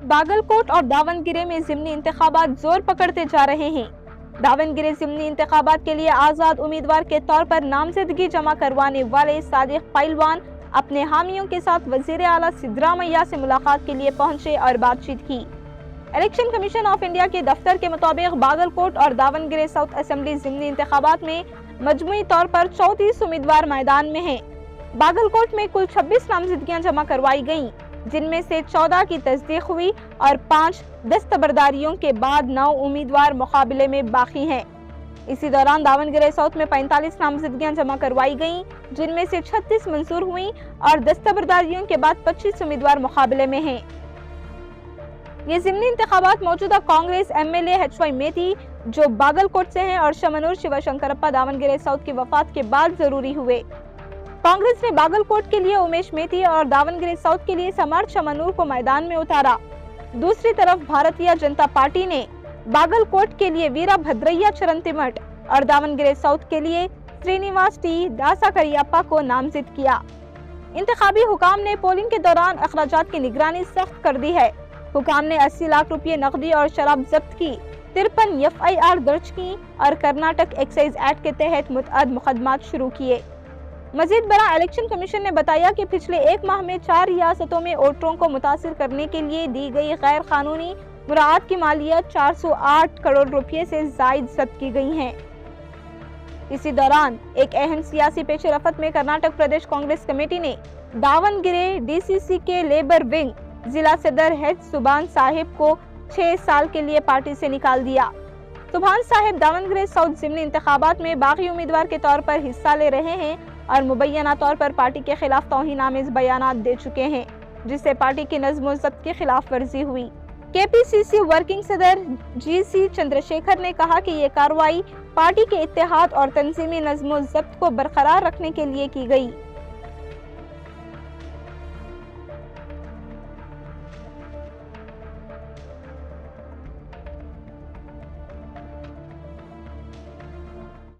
बागलकोट और दावनगिरे में ज़िमनी इंतखाबात जोर पकड़ते जा रहे हैं। दावनगिरे ज़िमनी इंतखाबात के लिए आज़ाद उम्मीदवार के तौर पर नामजदगी जमा करवाने वाले सादिक पहलवान अपने हामियों के साथ वज़ीर आला सिद्धरामैया से मुलाकात के लिए पहुंचे और बातचीत की। इलेक्शन कमीशन ऑफ इंडिया के दफ्तर के मुताबिक बागलकोट और दावनगिरे साउथ असेंबली ज़िमनी इंतखाबात में मजमूई तौर पर 34 उम्मीदवार मैदान में हैं। बागलकोट में कुल 26 नामजदगियां जमा करवाई गईं, जिनमें से 14 की तस्दीक हुई और 5 दस्तबरदारियों के बाद 9 उम्मीदवार मुकाबले में बाकी हैं। इसी दौरान दावनगिरे साउथ में 45 नामजदगियां जमा करवाई गईं, जिनमें से 36 मंजूर हुई और दस्तबरदारियों के बाद 25 उम्मीदवार मुकाबले में हैं। ये ज़िमनी इंतखाबात मौजूदा कांग्रेस एमएलए एचवाई मेथी जो बागलकोट से हैं और शमनूर शिवशंकरप्पा दावनगिरे साउथ की वफात के बाद जरूरी हुए। कांग्रेस ने बागलकोट के लिए उमेश मेथी और दावनगिरे साउथ के लिए समर्थ शमनूर को मैदान में उतारा। दूसरी तरफ भारतीय जनता पार्टी ने बागलकोट के लिए वीरभद्रैया चरंतिमठ और दावनगिरे साउथ के लिए श्रीनिवास टी दासाकरियप्पा को नामजद किया। इंतखाबी हुकाम ने पोलिंग के दौरान अखराजात की निगरानी सख्त कर दी है। हुकाम ने 80 लाख रुपये नकदी और शराब जब्त की, 53 एफआईआर दर्ज की और कर्नाटक एक्साइज एक्ट के तहत मुतअद्दिद मुकदमात शुरू किए। मजीद बरा इलेक्शन कमीशन ने बताया कि पिछले एक माह में 4 रियासतों में वोटरों को मुतासिर करने के लिए दी गई गैर कानूनी मुराद की मालियत 408 करोड़ रुपये से जायद जब्त की गई है। इसी दौरान एक अहम सियासी पेशरफत में कर्नाटक प्रदेश कांग्रेस कमेटी ने दावनगिरे डीसीसी के लेबर विंग जिला सदर एच सुभान साहिब को 6 साल के लिए पार्टी से निकाल दिया। सुभान साहिब दावनगिरे साउथ ज़िमनी इंतखाबात में बागी उम्मीदवार के तौर पर हिस्सा ले रहे हैं और मुबैना तौर पर पार्टी के खिलाफ तौहीन-आमेज बयानात दे चुके हैं, जिससे पार्टी की नज़्म व ज़ब्त की खिलाफ वर्जी हुई। केपीसीसी वर्किंग सदर जीसी चंद्रशेखर ने कहा कि ये कार्रवाई पार्टी के इत्तेहाद और तंजीमी नज़्म व ज़ब्त को बरकरार रखने के लिए की गई।